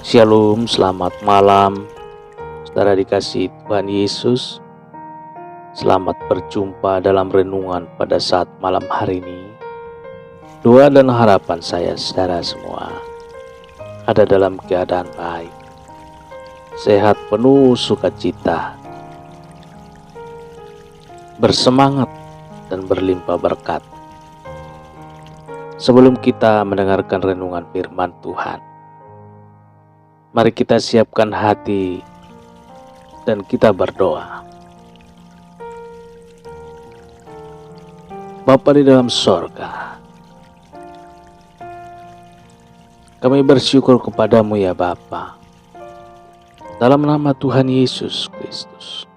Shalom, selamat malam, saudara dikasihi Tuhan Yesus. Selamat berjumpa dalam renungan pada saat malam hari ini. Doa dan harapan saya, saudara semua, ada dalam keadaan baik, sehat, penuh sukacita, bersemangat dan berlimpah berkat. Sebelum kita mendengarkan renungan firman Tuhan, mari kita siapkan hati dan kita berdoa. Bapa di dalam sorga, kami bersyukur kepadamu ya Bapa, dalam nama Tuhan Yesus Kristus,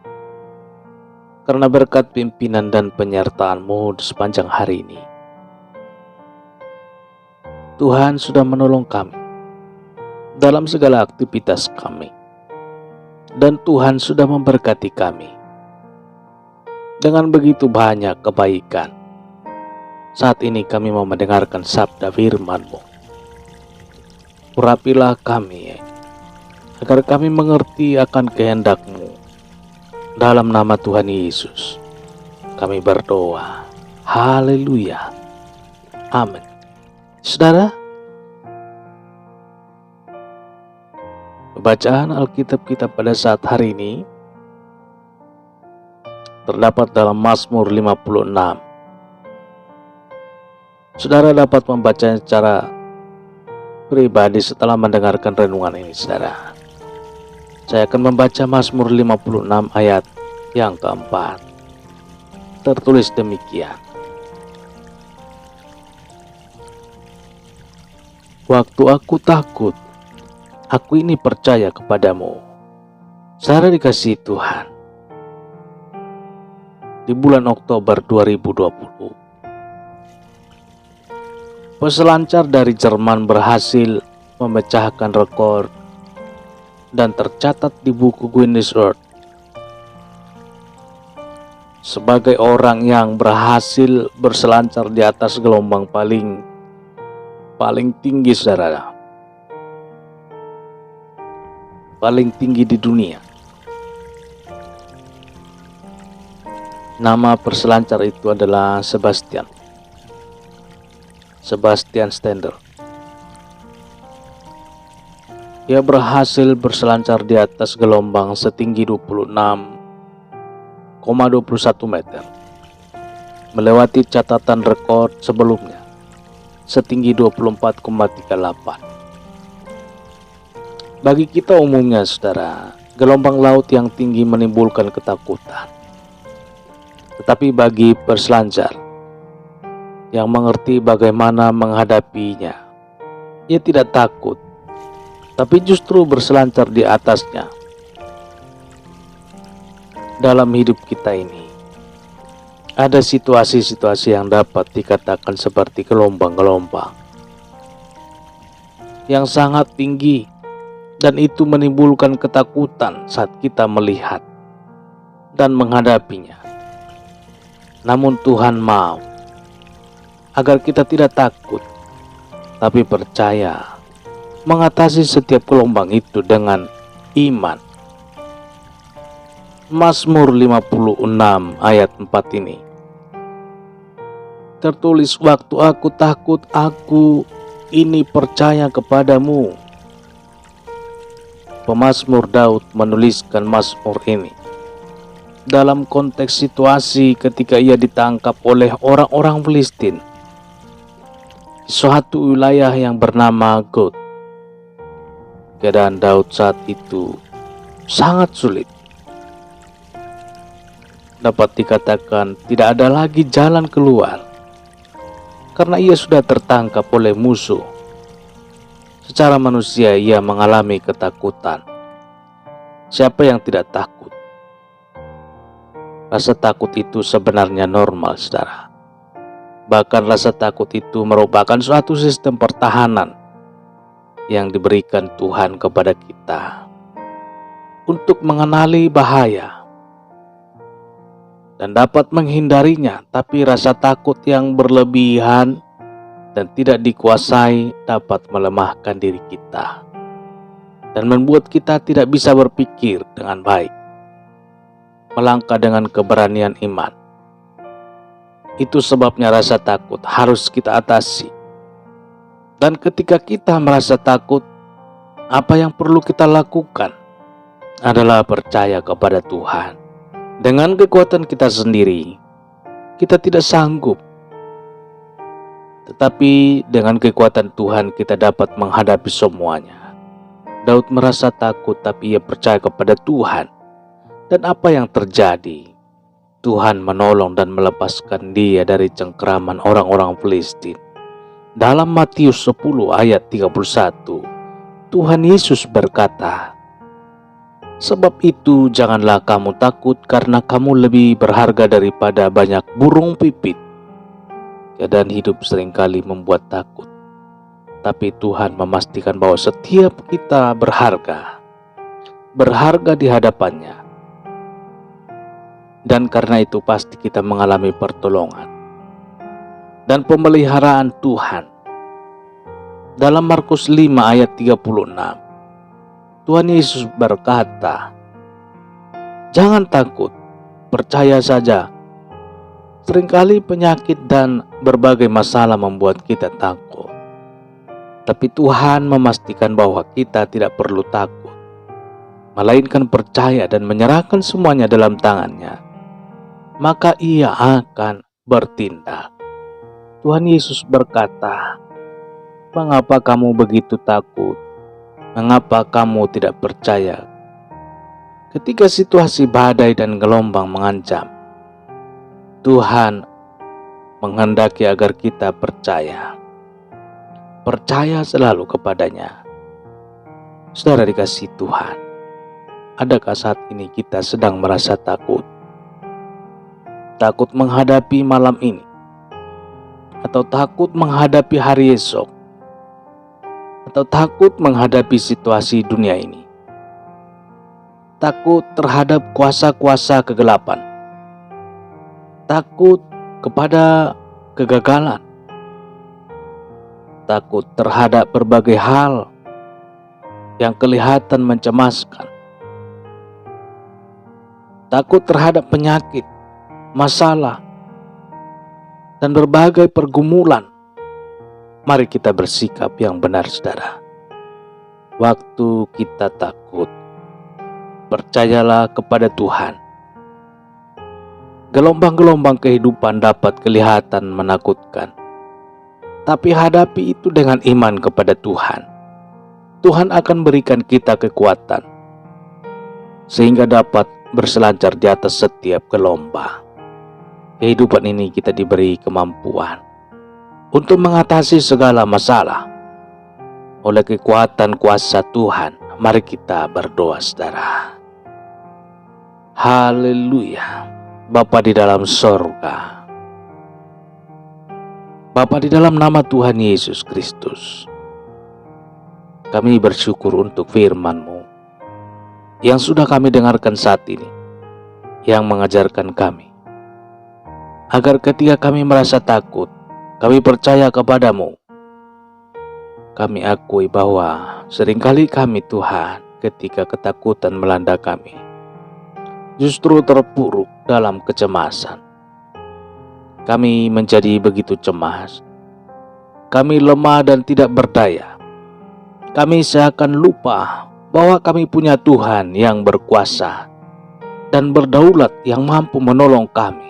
karena berkat pimpinan dan penyertaan-Mu di sepanjang hari ini. Tuhan sudah menolong kami dalam segala aktivitas kami, dan Tuhan sudah memberkati kami dengan begitu banyak kebaikan. Saat ini kami mau mendengarkan sabda firman-Mu. Urapilah kami agar kami mengerti akan kehendak-Mu. Dalam nama Tuhan Yesus kami berdoa. Haleluya. Amin. Saudara, bacaan Alkitab kita pada saat hari ini terdapat dalam Mazmur 56. Saudara dapat membacanya secara pribadi setelah mendengarkan renungan ini, saudara. Saya akan membaca Mazmur 56 ayat yang keempat. Tertulis demikian. Waktu aku takut, aku ini percaya kepadamu. Saudara dikasihi Tuhan, di bulan Oktober 2020, peselancar dari Jerman berhasil memecahkan rekor dan tercatat di buku Guinness World sebagai orang yang berhasil berselancar di atas gelombang paling tinggi, saudara. Paling tinggi di dunia. Nama perselancar itu adalah Sebastian Stender. Ia berhasil berselancar di atas gelombang setinggi 26,21 meter, melewati catatan rekor sebelumnya setinggi 24,38. Bagi kita umumnya, saudara, gelombang laut yang tinggi menimbulkan ketakutan. Tetapi bagi peselancar yang mengerti bagaimana menghadapinya, ia tidak takut, tapi justru berselancar di atasnya. Dalam hidup kita ini, ada situasi-situasi yang dapat dikatakan seperti gelombang-gelombang yang sangat tinggi, dan itu menimbulkan ketakutan saat kita melihat dan menghadapinya. Namun Tuhan mau agar kita tidak takut, tapi percaya mengatasi setiap gelombang itu dengan iman. Mazmur 56 ayat 4 ini tertulis, waktu aku takut, aku ini percaya kepadamu. Pemazmur Daud menuliskan mazmur ini dalam konteks situasi ketika ia ditangkap oleh orang-orang Filistin di suatu wilayah yang bernama Gad. Keadaan Daud saat itu sangat sulit. Dapat dikatakan tidak ada lagi jalan keluar karena ia sudah tertangkap oleh musuh. Secara manusia ia mengalami ketakutan. Siapa yang tidak takut? Rasa takut itu sebenarnya normal, saudara. Bahkan rasa takut itu merupakan suatu sistem pertahanan yang diberikan Tuhan kepada kita untuk mengenali bahaya dan dapat menghindarinya. Tapi rasa takut yang berlebihan dan tidak dikuasai dapat melemahkan diri kita. dan membuat kita tidak bisa berpikir dengan baik, melangkah dengan keberanian iman. Itu sebabnya rasa takut harus kita atasi. Dan ketika kita merasa takut, apa yang perlu kita lakukan adalah percaya kepada Tuhan. Dengan kekuatan kita sendiri, kita tidak sanggup. Tetapi dengan kekuatan Tuhan kita dapat menghadapi semuanya. Daud merasa takut, tapi ia percaya kepada Tuhan. Dan apa yang terjadi? Tuhan menolong dan melepaskan dia dari cengkeraman orang-orang Filistin. Dalam Matius 10 ayat 31, Tuhan Yesus berkata, "Sebab itu janganlah kamu takut, karena kamu lebih berharga daripada banyak burung pipit." Keadaan hidup seringkali membuat takut, tapi Tuhan memastikan bahwa setiap kita berharga di hadapannya. Dan karena itu pasti kita mengalami pertolongan dan pemeliharaan Tuhan. Dalam Markus 5 ayat 36, Tuhan Yesus berkata, "Jangan takut, percaya saja." Seringkali penyakit dan berbagai masalah membuat kita takut. Tapi Tuhan memastikan bahwa kita tidak perlu takut, melainkan percaya dan menyerahkan semuanya dalam tangannya. Maka Ia akan bertindak. Tuhan Yesus berkata, "Mengapa kamu begitu takut? Mengapa kamu tidak percaya?" Ketika situasi badai dan gelombang mengancam, Tuhan menghendaki agar kita percaya. Percaya selalu kepadanya. Saudara dikasihi Tuhan, adakah saat ini kita sedang merasa takut? Takut menghadapi malam ini? Atau takut menghadapi hari esok? Atau takut menghadapi situasi dunia ini? Takut terhadap kuasa-kuasa kegelapan? Takut kepada kegagalan? Takut terhadap berbagai hal yang kelihatan mencemaskan? Takut terhadap penyakit, masalah, dan berbagai pergumulan? Mari kita bersikap yang benar, saudara. Waktu kita takut, percayalah kepada Tuhan. Gelombang-gelombang kehidupan dapat kelihatan menakutkan, tapi hadapi itu dengan iman kepada Tuhan. Tuhan akan berikan kita kekuatan, sehingga dapat berselancar di atas setiap gelombang. Kehidupan ini kita diberi kemampuan untuk mengatasi segala masalah. Oleh kekuatan kuasa Tuhan, mari kita berdoa, saudara. Haleluya. Bapa di dalam sorga, Bapa di dalam nama Tuhan Yesus Kristus, kami bersyukur untuk firman-Mu yang sudah kami dengarkan saat ini, yang mengajarkan kami agar ketika kami merasa takut, kami percaya kepada-Mu. Kami akui bahwa seringkali kami, Tuhan, ketika ketakutan melanda kami, justru terpuruk dalam kecemasan. Kami menjadi begitu cemas. Kami lemah dan tidak berdaya. Kami seakan lupa bahwa kami punya Tuhan yang berkuasa dan berdaulat yang mampu menolong kami.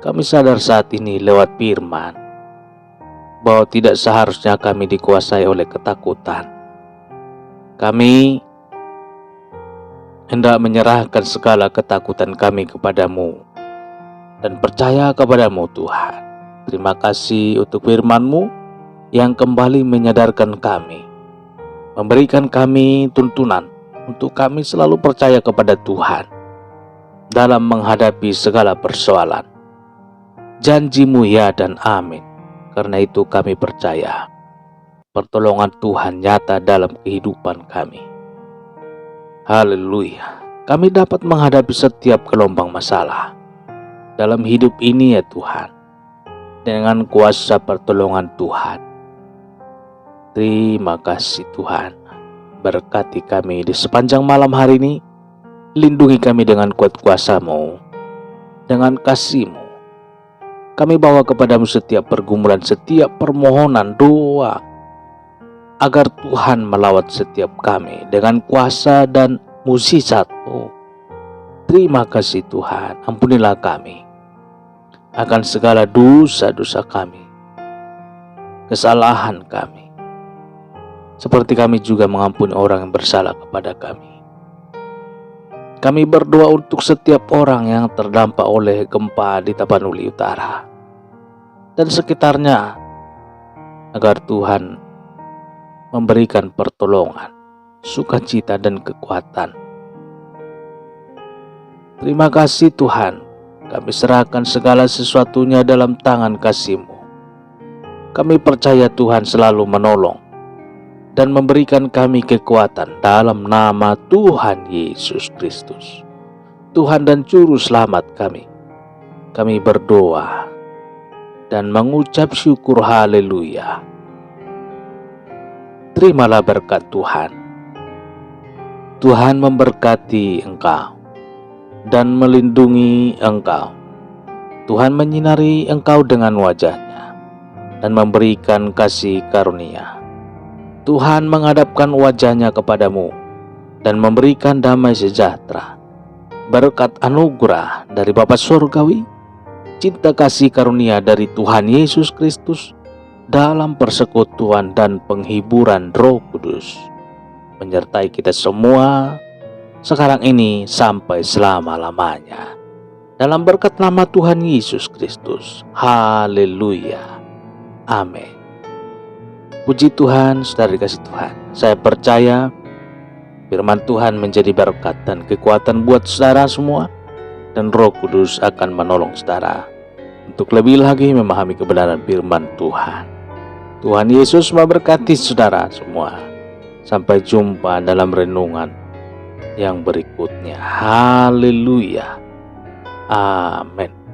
Kami sadar saat ini lewat firman bahwa tidak seharusnya kami dikuasai oleh ketakutan. Kami hendak menyerahkan segala ketakutan kami kepada-Mu dan percaya kepada-Mu, Tuhan. Terima kasih untuk firman-Mu yang kembali menyadarkan kami, memberikan kami tuntunan untuk kami selalu percaya kepada Tuhan dalam menghadapi segala persoalan. Janji-Mu ya dan amin. Karena itu kami percaya pertolongan Tuhan nyata dalam kehidupan kami. Haleluya. Kami dapat menghadapi setiap gelombang masalah dalam hidup ini ya Tuhan, dengan kuasa pertolongan Tuhan. Terima kasih Tuhan. berkati kami di sepanjang malam hari ini. Lindungi kami dengan kuat kuasa-Mu, dengan kasih-Mu. Kami bawa kepadamu setiap pergumulan, setiap permohonan, doa, agar Tuhan melawat setiap kami dengan kuasa dan mukjizat-Mu. Terima kasih Tuhan, ampunilah kami akan segala dosa-dosa kami, kesalahan kami, seperti kami juga mengampuni orang yang bersalah kepada kami. Kami berdoa untuk setiap orang yang terdampak oleh gempa di Tapanuli Utara dan sekitarnya, agar Tuhan memberikan pertolongan, sukacita dan kekuatan. Terima kasih Tuhan, kami serahkan segala sesuatunya dalam tangan kasih-Mu. Kami percaya Tuhan selalu menolong dan memberikan kami kekuatan dalam nama Tuhan Yesus Kristus, Tuhan dan Juru Selamat kami. Kami berdoa dan mengucap syukur, haleluya. Terimalah berkat Tuhan. Tuhan memberkati engkau dan melindungi engkau. Tuhan menyinari engkau dengan wajah-Nya dan memberikan kasih karunia. Tuhan menghadapkan wajah-Nya kepadamu dan memberikan damai sejahtera, berkat anugerah dari Bapa Surgawi, cinta kasih karunia dari Tuhan Yesus Kristus, dalam persekutuan dan penghiburan Roh Kudus, menyertai kita semua sekarang ini sampai selama-lamanya. Dalam berkat nama Tuhan Yesus Kristus, haleluya, amin. Puji Tuhan, saudara dikasih Tuhan. Saya percaya firman Tuhan menjadi berkat dan kekuatan buat saudara semua, dan Roh Kudus akan menolong saudara untuk lebih lagi memahami kebenaran firman Tuhan. Tuhan Yesus memberkati saudara semua. Sampai jumpa dalam renungan yang berikutnya. Haleluya. Amin.